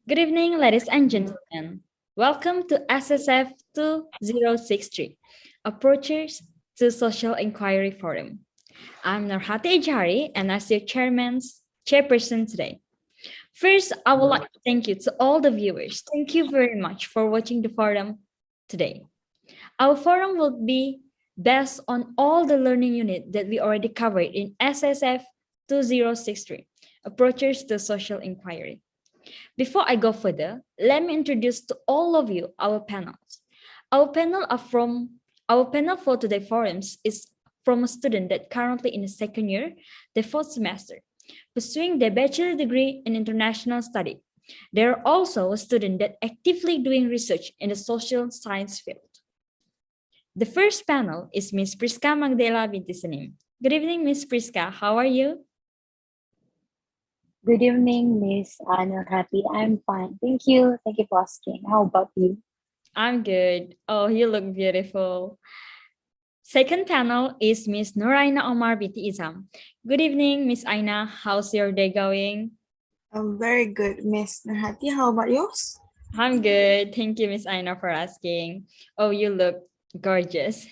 Good evening, ladies and gentlemen. Welcome to SSF2063, Approaches to Social Inquiry Forum. I'm Nurhati Ejari, and as your chairperson today. First, I would like to thank you to all the viewers. Thank you very much for watching the forum today. Our forum will be based on all the learning unit that we already covered in SSF 2063, Approaches to Social Inquiry. Before I go further, let me introduce to all of you our panels. Our panel for today forums is from a student that currently in the second year, the fourth semester, pursuing their bachelor degree in international study. They are also a student that actively doing research in the social science field. The first panel is Miss Priska Magdela binti Senim. Good evening, Miss Priska. How are you? Good evening, Miss Nurhati. I'm fine. Thank you. Thank you for asking. How about you? I'm good. Oh, you look beautiful. Second panel is Miss Nuraina Omar binti Izam. Good evening, Miss Aina. How's your day going? I'm very good, Miss Nurhati. How about yours? I'm good. Thank you, Miss Aina, for asking. Oh, you look gorgeous.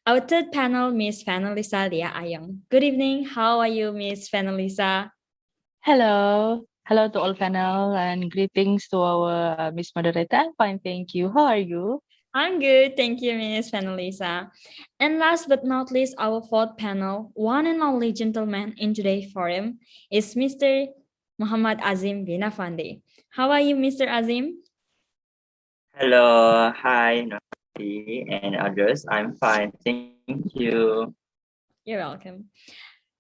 Our third panel, Miss Fanalisa Lia Ayong. Good evening. How are you, Miss Fanalisa? Hello. Hello to all panel and greetings to our Miss Moderator. I'm fine, thank you. How are you? I'm good. Thank you, Miss Fanalisa. And last but not least, our fourth panel, one and only gentleman in today's forum, is Mr. Muhammad Azim bin Afandi. How are you, Mr. Azim? Hello, hi, Nati and others. I'm fine, thank you. You're welcome.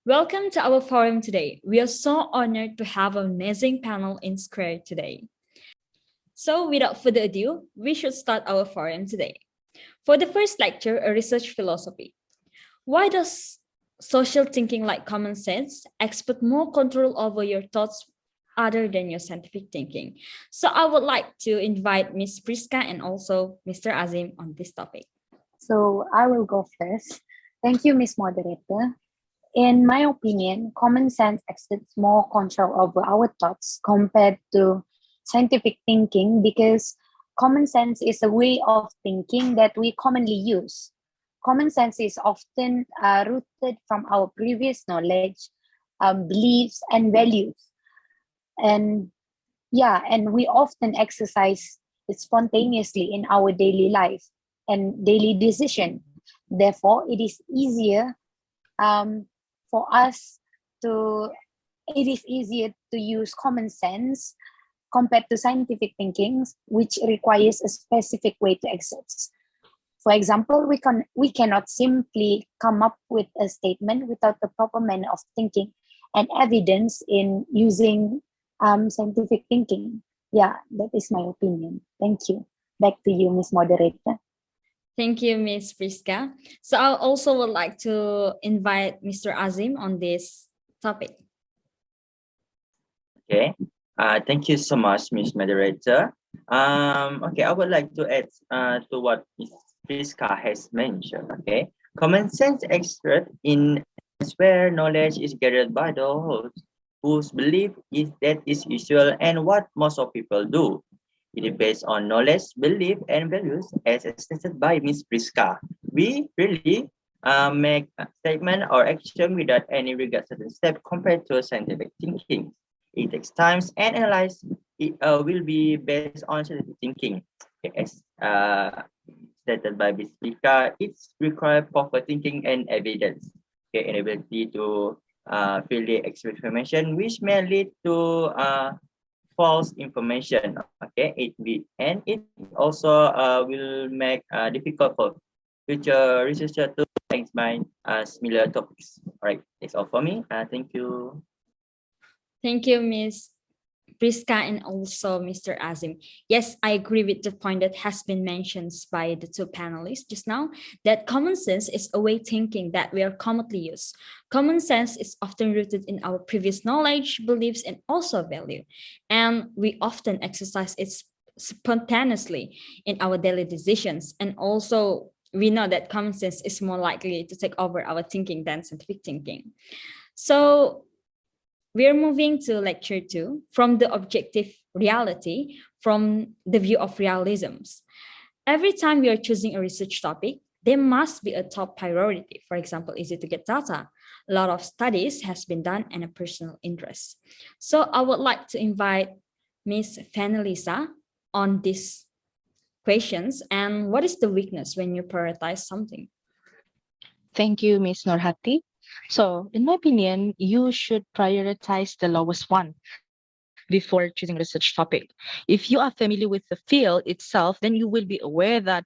Welcome to our forum today. We are so honored to have an amazing panel in Square today. So without further ado, we should start our forum today. For the first lecture, a research philosophy. Why does social thinking like common sense expect more control over your thoughts other than your scientific thinking? So I would like to invite Ms. Priska and also Mr. Azim on this topic. So I will go first. Thank you, Miss Moderator. In my opinion, common sense exerts more control over our thoughts compared to scientific thinking because common sense is a way of thinking that we commonly use. Common sense is often rooted from our previous knowledge, beliefs, and values. And and we often exercise it spontaneously in our daily life and daily decision. Therefore, it is easier for us to use common sense compared to scientific thinking, which requires a specific way to exercise. For example, we cannot simply come up with a statement without the proper manner of thinking and evidence in using scientific thinking. Yeah, that is my opinion. Thank you. Back to you, Ms. Moderator. Thank you, Ms. Priska. So I also would like to invite Mr. Azim on this topic. Okay, thank you so much, Miss Moderator. Okay, I would like to add to what Ms. Priska has mentioned. Okay, common sense exert in where knowledge is gathered by those whose belief is that is usual and what most of people do. It is based on knowledge, belief, and values as stated by Ms. Priska. We really make a statement or action without any regard certain step compared to scientific thinking. It takes time and analyze. It will be based on scientific thinking. As stated by Ms. Priska, it's required proper thinking and evidence. Okay, and ability to freely express information, which may lead to false information. Okay, it also will make difficult for future researchers to examine similar topics. All right, that's all for me. Thank you. Thank you, Ms. Priska and also Mr. Azim. Yes, I agree with the point that has been mentioned by the two panelists just now, that common sense is a way thinking that we are commonly used. Common sense is often rooted in our previous knowledge, beliefs, and also value. And we often exercise it spontaneously in our daily decisions. And also, we know that common sense is more likely to take over our thinking than scientific thinking. So, we are moving to lecture 2, from the objective reality, from the view of realisms. Every time we are choosing a research topic, there must be a top priority. For example, is it to get data? A lot of studies has been done and a personal interest. So I would like to invite Miss Fanelisa on these questions. And what is the weakness when you prioritize something? Thank you, Ms. Norhati. So, in my opinion, you should prioritize the lowest one before choosing a research topic. If you are familiar with the field itself, then you will be aware that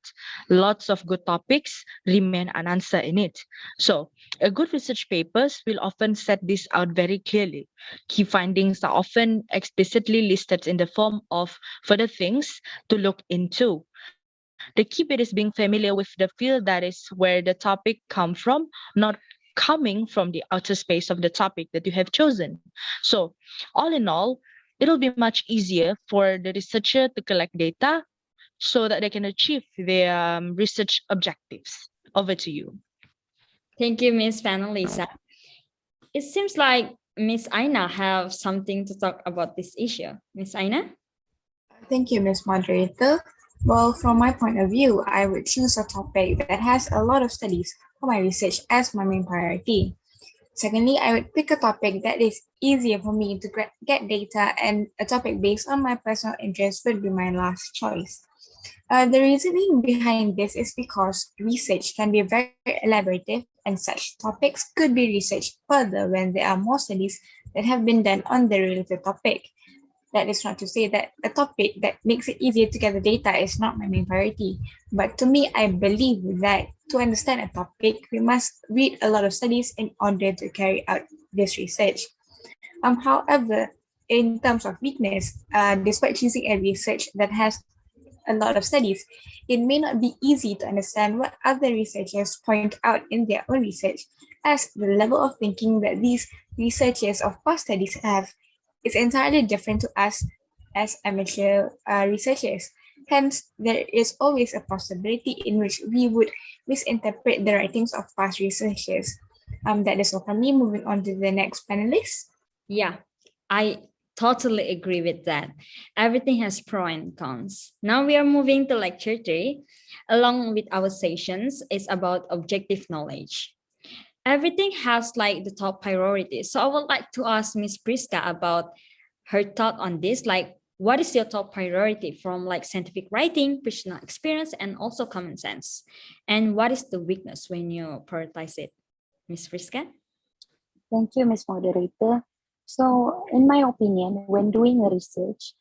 lots of good topics remain unanswered in it. So, a good research papers will often set this out very clearly. Key findings are often explicitly listed in the form of further things to look into. The key bit is being familiar with the field, that is where the topic come from, not coming from the outer space of the topic that you have chosen. So, all in all, it'll be much easier for the researcher to collect data so that they can achieve their research objectives. Over to you. Thank you, Miss Fanelisa. It seems like Miss Aina have something to talk about this issue. Miss Aina? Thank you, Ms. Moderator. Well, from my point of view, I would choose a topic that has a lot of studies for my research as my main priority. Secondly, I would pick a topic that is easier for me to get data, and a topic based on my personal interest would be my last choice. The reasoning behind this is because research can be very elaborative, and such topics could be researched further when there are more studies that have been done on the related topic. That is not to say that a topic that makes it easier to get the data is not my main priority. But to me, I believe that to understand a topic, we must read a lot of studies in order to carry out this research. However, in terms of weakness, despite choosing a research that has a lot of studies, it may not be easy to understand what other researchers point out in their own research, as the level of thinking that these researchers of past studies have is entirely different to us as amateur researchers. Hence, there is always a possibility in which we would misinterpret the writings of past researchers. That is all from me. Moving on to the next panelist. Yeah, I totally agree with that. Everything has pro and cons. Now we are moving to lecture 3. Along with our sessions, it's about objective knowledge. Everything has like the top priority. So I would like to ask Miss Priska about her thought on this. Like, what is your top priority from like scientific writing, personal experience, and also common sense? And what is the weakness when you prioritize it? Miss Priska? Thank you, Ms. Moderator. So, in my opinion, when doing a research,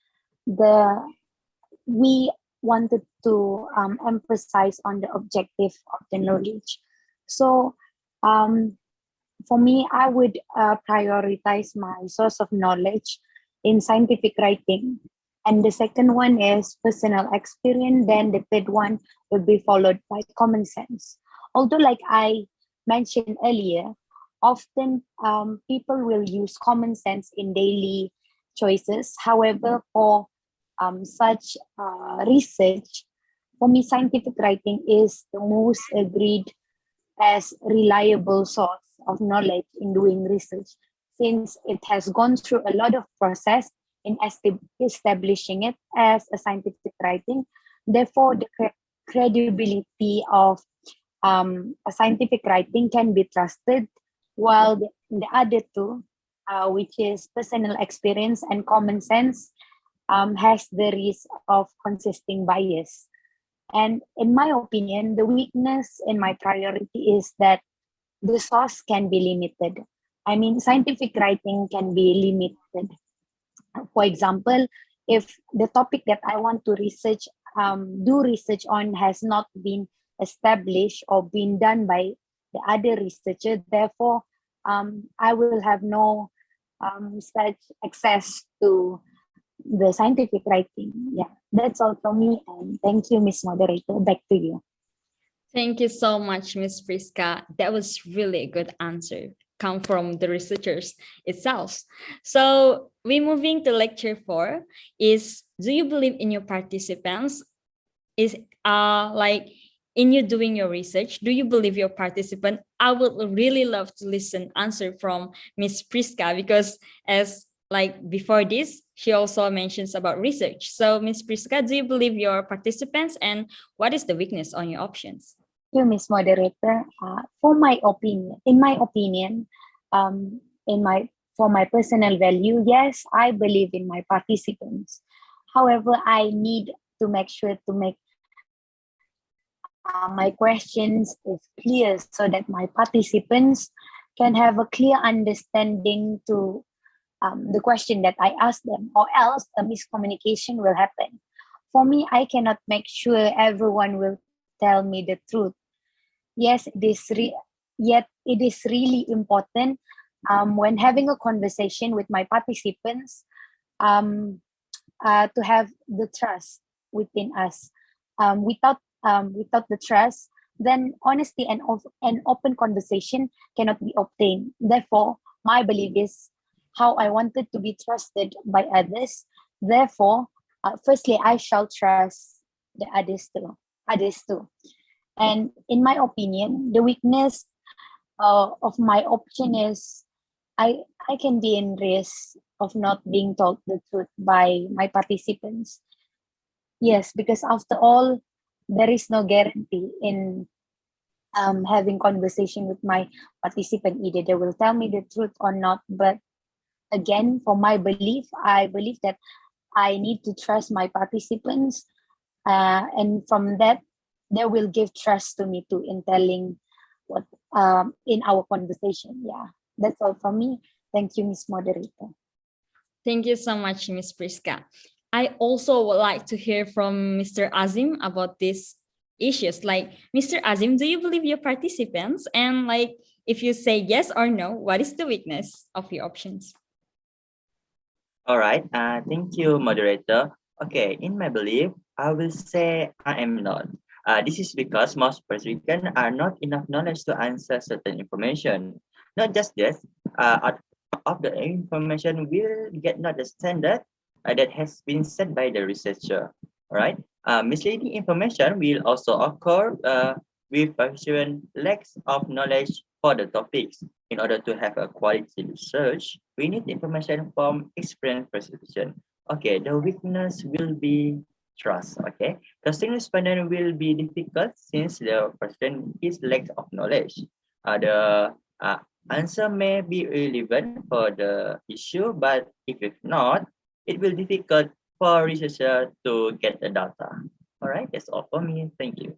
we wanted to emphasize on the objective of the knowledge. So, for me, I would prioritize my source of knowledge in scientific writing. And the second one is personal experience. Then the third one would be followed by common sense. Although, like I mentioned earlier, often people will use common sense in daily choices. However, for such research, for me, scientific writing is the most agreed as reliable source of knowledge in doing research, since it has gone through a lot of process in establishing it as a scientific writing. Therefore, the credibility of a scientific writing can be trusted, while the other two, which is personal experience and common sense, has the risk of consisting bias. And in my opinion, the weakness in my priority is that the source can be limited. I mean, scientific writing can be limited. For example, if the topic that I want to research, do research on has not been established or been done by the other researcher, therefore, I will have no such access to the scientific writing. Yeah, that's all from me. And thank you, Miss Moderator. Back to you. Thank you so much, Miss Priska. That was really a good answer. Come from the researchers itself. So we moving to lecture 4. Is, do you believe in your participants? Is like in you doing your research, do you believe your participant? I would really love to listen answer from Miss Priska, because as like before this, she also mentions about research. So Miss Priska, do you believe your participants, and what is the weakness on your options? You, Miss Moderator. For my opinion, in my opinion, in my for my personal value, yes, I believe in my participants. However, I need to make sure to make my questions is clear so that my participants can have a clear understanding to the question that I ask them, or else a miscommunication will happen. For me, I cannot make sure everyone will tell me the truth. Yes, yet it is really important when having a conversation with my participants, um, to have the trust within us. Without the trust, then honesty and an open conversation cannot be obtained. Therefore, my belief is how I wanted to be trusted by others. Therefore, firstly, I shall trust the others too. Others too. And in my opinion, the weakness of my option is I can be in risk of not being told the truth by my participants. Yes, because after all, there is no guarantee in having conversation with my participant. Either they will tell me the truth or not. But again, for my belief, I believe that I need to trust my participants, and from that, they will give trust to me too in telling what in our conversation. Yeah, that's all from me. Thank you, Miss Moderator. Thank you so much, Ms. Priska. I also would like to hear from Mr. Azim about these issues. Like, Mr. Azim, do you believe your participants? And like, if you say yes or no, what is the weakness of your options? All right. Thank you, moderator. Okay, in my belief, I will say I am not. This is because most participants are not enough knowledge to answer certain information. Not just this, out of the information will get not the standard that has been set by the researcher. All right. Misleading information will also occur with participant lacks of knowledge for the topics. In order to have a quality research, we need information from experienced participation. Okay, the weakness will be trust. Okay, trusting respondent will be difficult since the person is lack of knowledge. The answer may be relevant for the issue, but if it's not, it will difficult for researcher to get the data. All right, that's all for me. Thank you.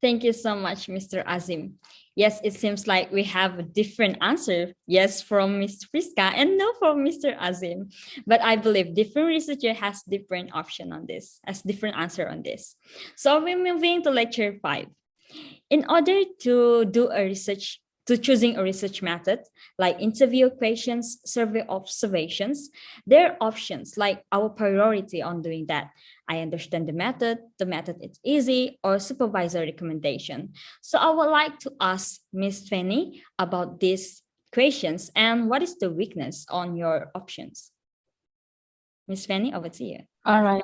Thank you so much, Mr. Azim. Yes, it seems like we have a different answer. Yes, from Ms. Priska and no from Mr. Azim. But I believe different researcher has different option on this, has different answer on this. So we're moving to lecture 5. In order to do a research, to choosing a research method like interview questions, survey observations, there are options like our priority on doing that. I understand the method is easy, or supervisor recommendation. So I would like to ask Ms. Fanny about these questions and what is the weakness on your options. Ms. Fanny, over to you. All right.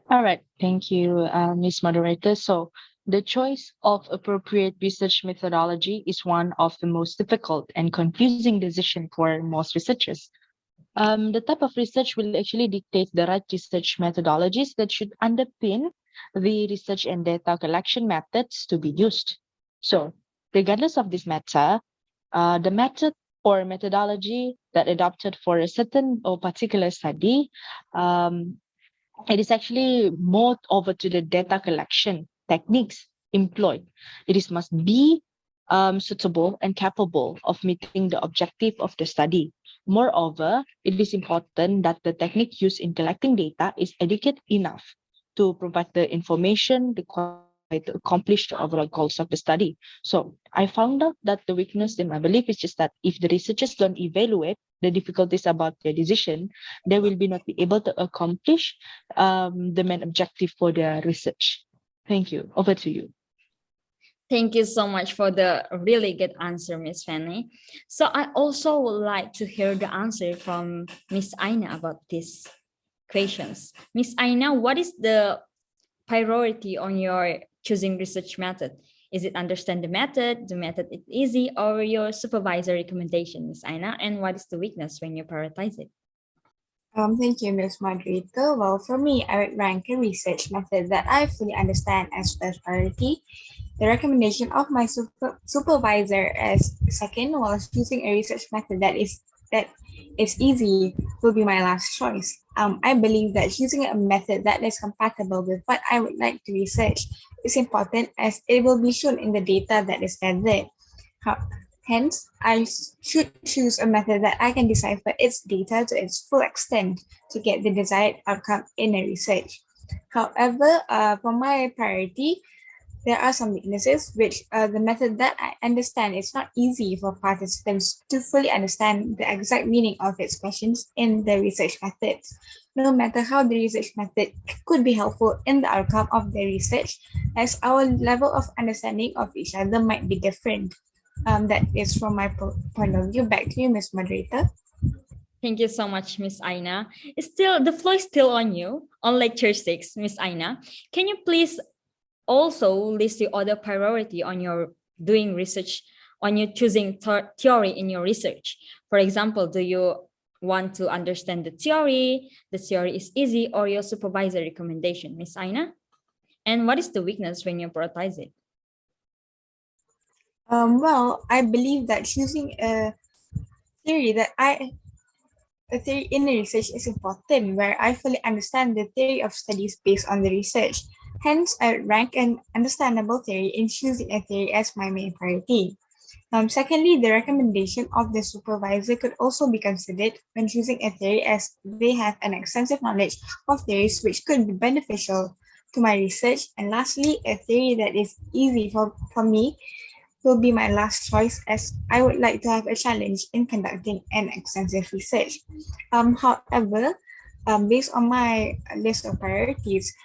All right. Thank you, Ms. Moderator. So the choice of appropriate research methodology is one of the most difficult and confusing decisions for most researchers. The type of research will actually dictate the right research methodologies that should underpin the research and data collection methods to be used. So, regardless of this matter, the method or methodology that adopted for a certain or particular study, it is actually more over to the data collection techniques employed. Must be suitable and capable of meeting the objective of the study. Moreover, it is important that the technique used in collecting data is adequate enough to provide the information required to accomplish the overall goals of the study. So I found out that the weakness in my belief is just that if the researchers don't evaluate the difficulties about their decision, they will be not be able to accomplish the main objective for their research. Thank you. Over to you. Thank you so much for the really good answer, Miss Fanny. So I also would like to hear the answer from Miss Aina about these questions. Miss Aina, what is the priority on your choosing research method? Is it understand the method is easy, or your supervisor recommendation, Ms. Aina? And what is the weakness when you prioritize it? Thank you, Ms. Moderator. Well, for me, I would rank a research method that I fully understand as first priority. The recommendation of my supervisor as second, while choosing a research method that is easy will be my last choice. I believe that choosing a method that is compatible with what I would like to research is important, as it will be shown in the data that is gathered. Hence, I should choose a method that I can decipher its data to its full extent to get the desired outcome in a research. However, for my priority, there are some weaknesses, which the method that I understand is not easy for participants to fully understand the exact meaning of its questions in the research methods. No matter how the research method could be helpful in the outcome of the research, as our level of understanding of each other might be different. That is from my point of view. Back to you, Ms. Moderator. Thank you so much, Miss Aina. Still, the floor is still on you on lecture 6, Miss Aina. Can you please also list the other priority on your doing research, on you choosing theory in your research? For example, do you want to understand the theory is easy, or your supervisor recommendation, Miss Aina? And what is the weakness when you prioritize it? Well, I believe that choosing a theory in the research is important, where I fully understand the theory of studies based on the research. Hence, I would rank an understandable theory in choosing a theory as my main priority. Secondly, the recommendation of the supervisor could also be considered when choosing a theory, as they have an extensive knowledge of theories which could be beneficial to my research. And lastly, a theory that is easy for me will be my last choice, as I would like to have a challenge in conducting an extensive research. However, based on my list of priorities,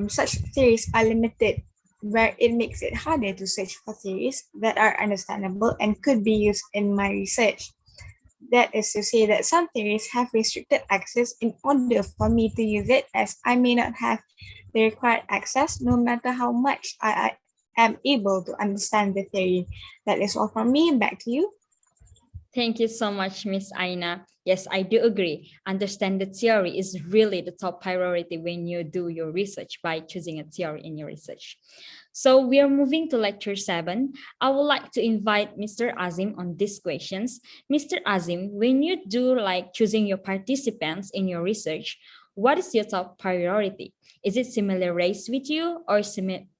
such theories are limited, where it makes it harder to search for theories that are understandable and could be used in my research. That is to say that some theories have restricted access in order for me to use it, as I may not have the required access, no matter how much I am able to understand the theory. That is all from me. Back to you. Thank you so much, Miss Aina. Yes, I do agree. Understand the theory is really the top priority when you do your research by choosing a theory in your research. So we are moving to lecture 7. I would like to invite Mr. Azim on these questions. Mr. Azim, when you do like choosing your participants in your research, what is your top priority? Is it similar race with you,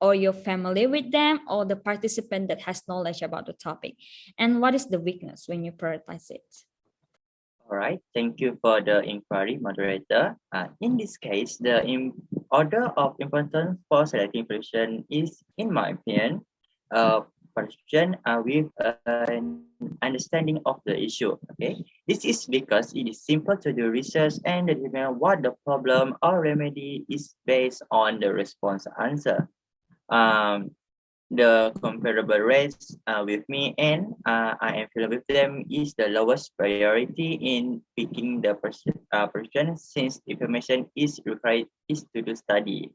or you're familiar with them, or the participant that has knowledge about the topic? And what is the weakness when you prioritize it? All right, thank you for the inquiry, moderator. In this case, the order of importance for selecting person is, in my opinion, person with an understanding of the issue. Okay, this is because it is simple to do research and determine what the problem or remedy is based on the response answer. The comparable rates with me, and I am familiar with them, is the lowest priority in picking the person, since information is required is to do study.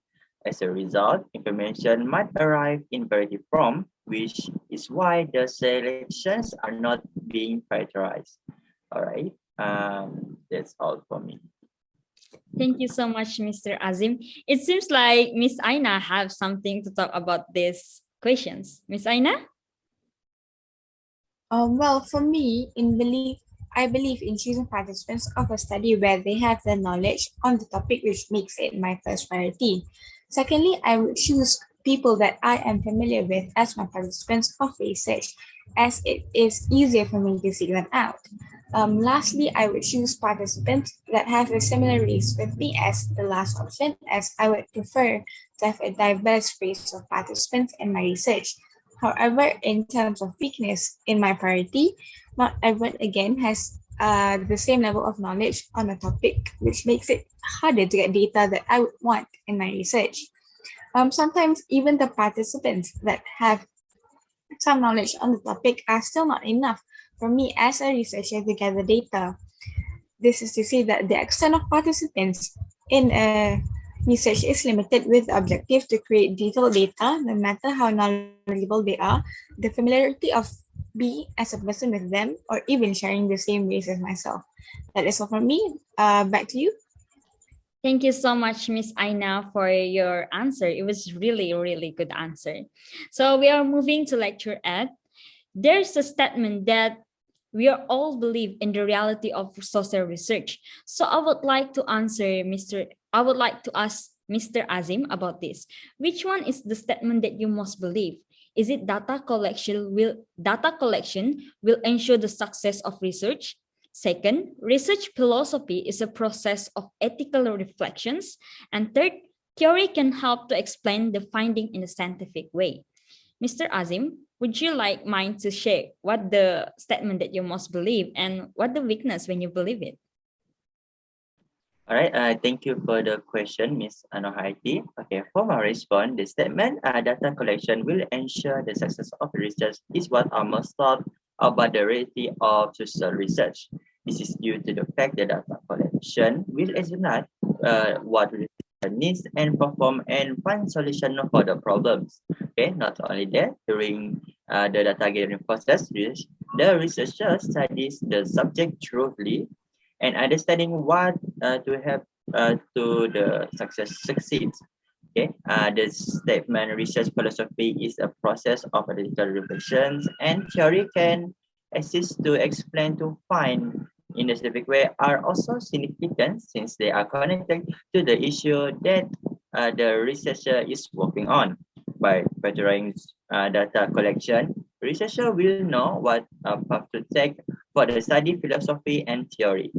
As a result, information might arrive in variety from, which is why the selections are not being prioritized. All right, that's all for me. Thank you so much, Mr. Azim. It seems like Miss Aina have something to talk about these questions. Miss Aina? Well, for me, I believe in choosing participants of a study where they have the knowledge on the topic, which makes it my first priority. Secondly, I would choose people that I am familiar with as my participants of research, as it is easier for me to seek them out. Lastly, I would choose participants that have a similar race with me as the last option, as I would prefer to have a diverse race of participants in my research. However, in terms of weakness in my priority, not everyone again has the same level of knowledge on a topic, which makes it harder to get data that I would want in my research. Sometimes even the participants that have some knowledge on the topic are still not enough for me as a researcher to gather data. This is to say that the extent of participants in a Research is limited with the objective to create detailed data, no matter how knowledgeable they are. The familiarity of me as a person with them, or even sharing the same race as myself. That is all from me. Back to you. Thank you so much, Miss Aina, for your answer. It was really, really good answer. So we are moving to lecture 8. There's a statement that we are all believe in the reality of social research. So I would like to ask Mr. Azim about this. Which one is the statement that you most believe? Is it data collection will ensure the success of research? Second, research philosophy is a process of ethical reflections. And third, theory can help to explain the finding in a scientific way. Mr. Azim, would you like mine to share what the statement that you most believe and what the weakness when you believe it? All right, thank you for the question, Ms. Anohaiti. Okay, for my response, the statement data collection will ensure the success of research is what I most thought about the reality of social research. This is due to the fact that data collection will examine what research needs and perform and find solution for the problems. Okay, not only that, during the data gathering process, the researcher studies the subject thoroughly and understanding what to have to the succeeds. Okay, the statement research philosophy is a process of analytical reflections, and theory can assist to explain to find in a specific way are also significant since they are connected to the issue that the researcher is working on. By bettering data collection, researcher will know what path to take for the study philosophy and theory.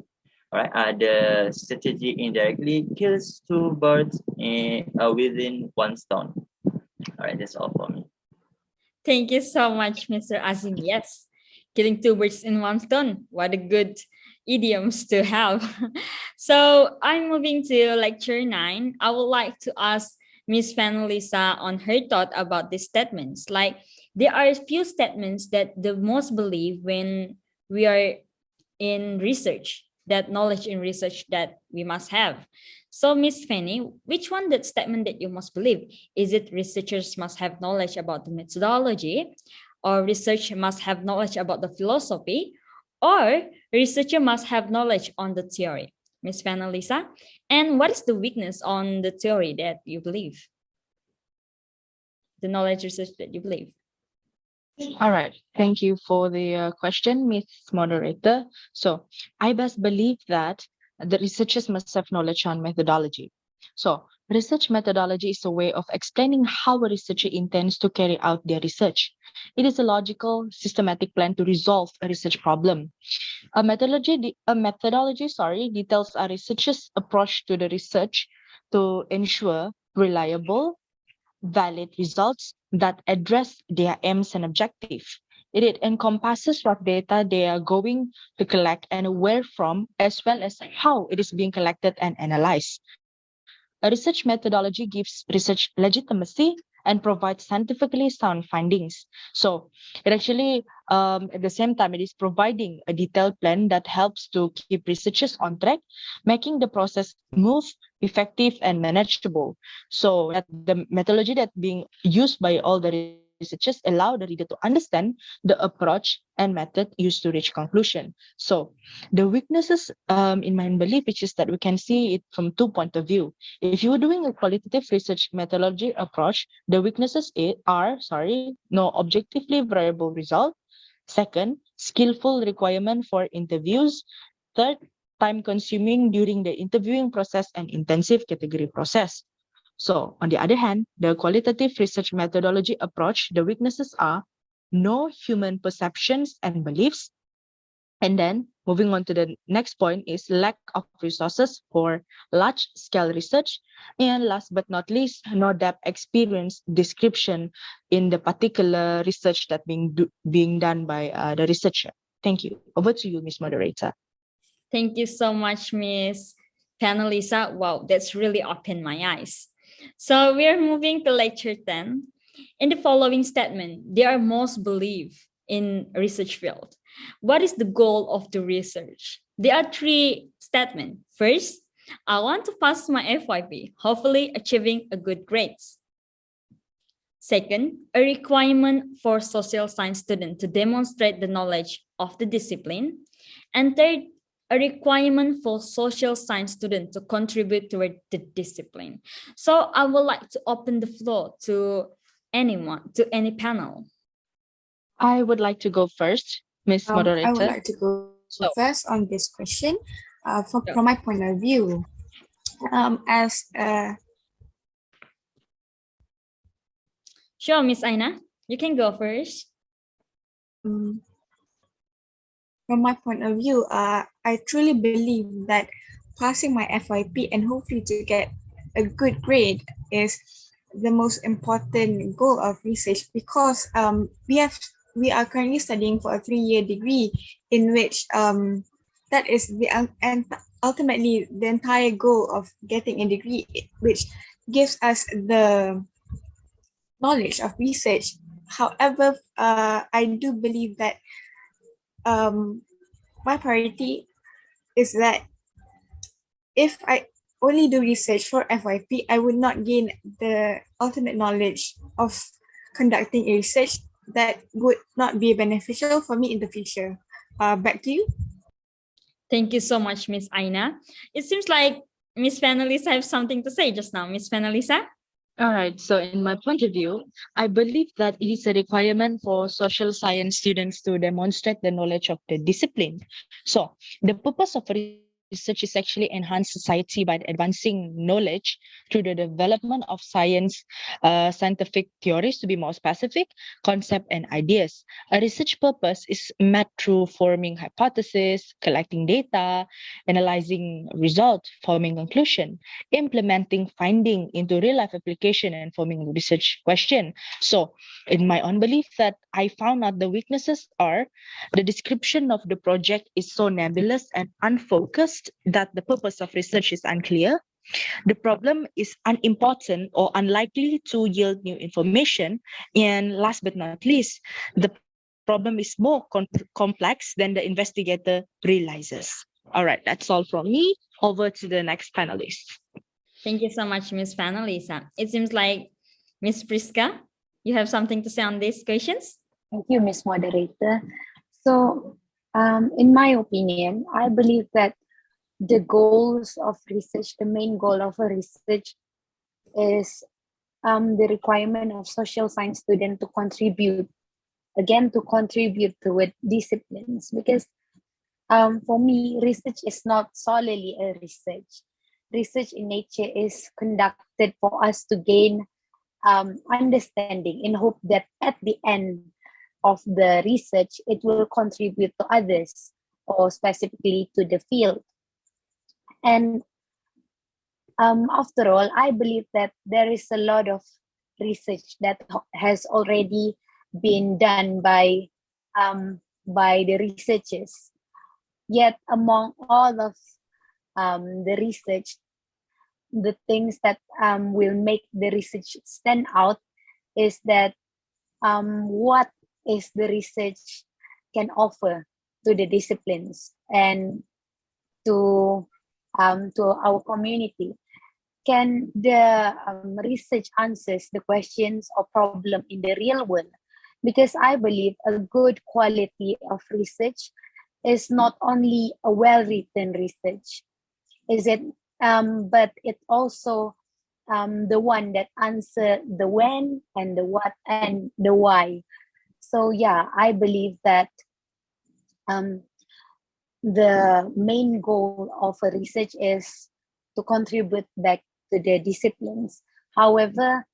All right, the strategy indirectly kills two birds within one stone. All right, that's all for me. Thank you so much, Mr. Azim. Yes, killing two birds in one stone. What a good idioms to have. So I'm moving to lecture 9. I would like to ask Miss Fanelisa on her thought about these statements. Like there are a few statements that the most believe when we are in research, that knowledge in research that we must have. So Miss Fanny, which one that statement that you must believe? Is it researchers must have knowledge about the methodology, or research must have knowledge about the philosophy, or researcher must have knowledge on the theory? Miss Fanalisa, and what is the weakness on the theory that you believe? The knowledge research that you believe? All right. Thank you for the question, Ms. Moderator. So I best believe that the researchers must have knowledge on methodology. So research methodology is a way of explaining how a researcher intends to carry out their research. It is a logical, systematic plan to resolve a research problem. A methodology, details a researcher's approach to the research to ensure reliable, valid results that address their aims and objectives. It encompasses what data they are going to collect and where from, as well as how it is being collected and analyzed. A research methodology gives research legitimacy and provides scientifically sound findings. So it actually, at the same time, it is providing a detailed plan that helps to keep researchers on track, making the process smooth, effective, and manageable. So that the methodology that being used by all the researchers allow the reader to understand the approach and method used to reach conclusion. So the weaknesses, in my belief, which is that we can see it from 2 points of view. If you're doing a qualitative research methodology approach, the weaknesses are, no objectively variable result. Second, skillful requirement for interviews. Third, time consuming during the interviewing process and intensive category process. So on the other hand, the qualitative research methodology approach, the weaknesses are no human perceptions and beliefs. And then moving on to the next point is lack of resources for large scale research. And last but not least, no depth experience description in the particular research that being done by the researcher. Thank you. Over to you, Ms. Moderator. Thank you so much, Miss Panelisa. Wow, that's really opened my eyes. So we are moving to lecture 10. In the following statement, they are most believed in research field. What is the goal of the research? There are 3 statements. First, I want to pass my FYP, hopefully achieving a good grades. Second, a requirement for social science students to demonstrate the knowledge of the discipline. And third, a requirement for social science students to contribute toward the discipline. So I would like to open the floor to anyone, to any panel. I would like to go first, Miss I would Moderator. like to go So, first on this question. Yeah. From my point of view, as Sure, Miss Aina, you can go first. from my point of view, I truly believe that passing my FYP and hopefully to get a good grade is the most important goal of research, because we are currently studying for a 3-year degree in which that is the and ultimately the entire goal of getting a degree, which gives us the knowledge of research. However, I do believe that my priority is that if I only do research for FYP, I would not gain the ultimate knowledge of conducting a research that would not be beneficial for me in the future. Back to you. Thank you so much, Miss Aina. It seems like Miss Fanalisa have something to say just now. Miss Fanalisa? all right. So, in my point of view, I believe that it is a requirement for social science students to demonstrate the knowledge of the discipline. So, the purpose of research is actually enhance society by advancing knowledge through the development of scientific theories to be more specific, concept and ideas. A research purpose is met through forming hypotheses, collecting data, analyzing results, forming conclusion, implementing finding into real life application and forming research question. So in my own belief that I found out the weaknesses are the description of the project is so nebulous and unfocused that the purpose of research is unclear. The problem is unimportant or unlikely to yield new information. And last but not least, the problem is more complex than the investigator realizes. All right, that's all from me. Over to the next panelist. Thank you so much, Miss Fanalisa. It seems like Miss Priska, you have something to say on these questions? Thank you, Ms. Moderator. So, in my opinion, I believe that the goals of research, the main goal of a research is the requirement of social science student to contribute, again, to contribute to it disciplines. Because for me, research is not solely a research. Research in nature is conducted for us to gain understanding in hope that at the end of the research, it will contribute to others or specifically to the field. And after all, I believe that there is a lot of research that has already been done by the researchers. Yet, among all of the research, the things that will make the research stand out is that what is the research can offer to the disciplines and to our community. Can the research answers the questions or problem in the real world? Because I believe a good quality of research is not only a well-written research, is it? But it also the one that answer the when and the what and the why. So yeah, I believe that the main goal of a research is to contribute back to the disciplines. However,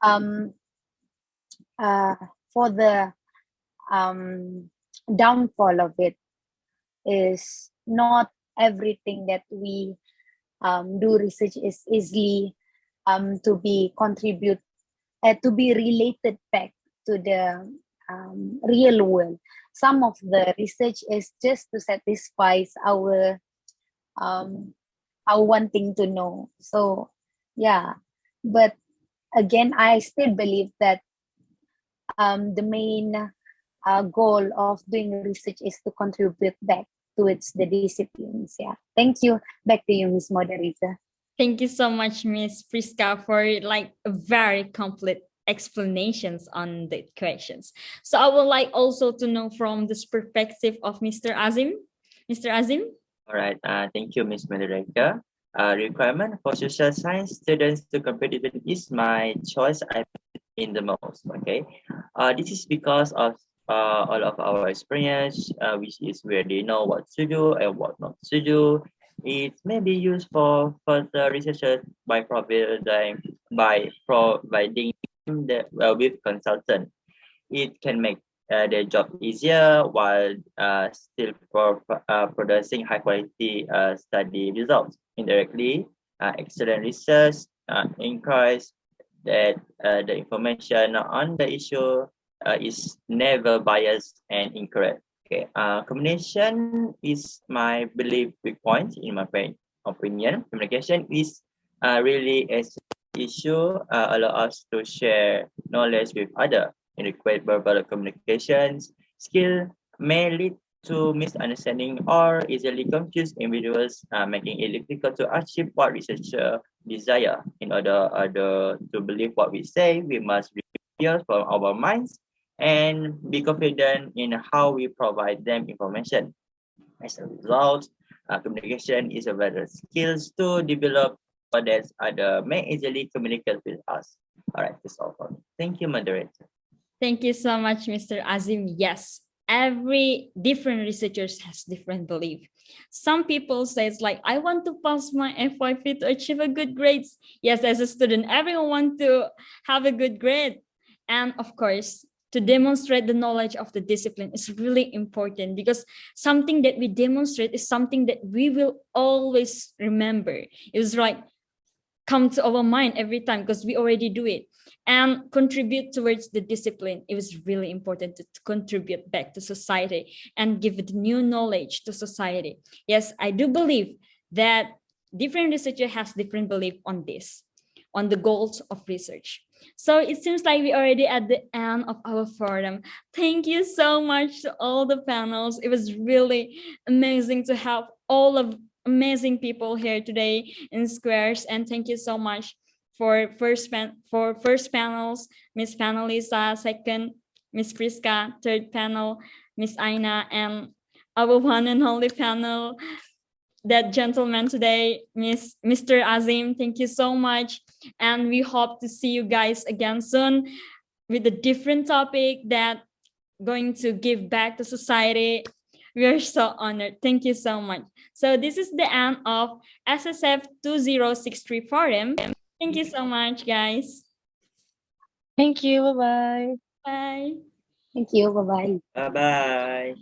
for the downfall of it is not everything that we do research is easily to be related back to the real world. Some of the research is just to satisfy our wanting to know. So yeah, but again, I still believe that the main goal of doing research is to contribute back towards the disciplines. Yeah. Thank you. Back to you, Miss Moderator. Thank you so much, Miss Priska, for like a very complete explanations on the questions. So I would like also to know from this perspective of Mr. Azim. Mr. Azim? All right. Thank you, Ms. Moderator. Requirement for social science students to complete it is my choice I in the most. Okay. This is because of all of our experience, which is where they know what to do and what not to do. It may be used for further researchers by providing the with consultant. It can make their job easier while still producing high quality study results. Indirectly, excellent research encourages that the information on the issue is never biased and incorrect. Okay, communication is my belief weak point in my opinion. Communication is really an issue allow us to share knowledge with other. Inadequate verbal communications skill may lead to misunderstanding or easily confuse individuals, making it difficult to achieve what researchers desire. In order to believe what we say, we must reveal from our minds and be confident in how we provide them information. As a result, communication is a better skills to develop so that other may easily communicate with us. All right, that's all for me. Thank you, moderator. Thank you so much, Mr. Azim. Yes, every different researchers has different belief. Some people say it's like, I want to pass my FYP to achieve a good grades. Yes, as a student, everyone wants to have a good grade. And of course, to demonstrate the knowledge of the discipline is really important because something that we demonstrate is something that we will always remember. It's like come to our mind every time because we already do it and contribute towards the discipline. It was really important to contribute back to society and give the new knowledge to society. Yes, I do believe that different researcher has different belief on this, on the goals of research. So it seems like we already at the end of our forum. Thank you so much to all the panels. It was really amazing to have all of amazing people here today in Squares, and thank you so much for first panels, Miss Panelisa, second Miss Priska, third panel Miss Aina, and our one and only panel, that gentleman today, Mr. Azim. Thank you so much, and we hope to see you guys again soon with a different topic that going to give back to society. We are so honored. Thank you so much. So this is the end of SSF2063 forum. Thank you so much, guys. Thank you. Bye-bye. Bye. Thank you. Bye-bye. Bye bye.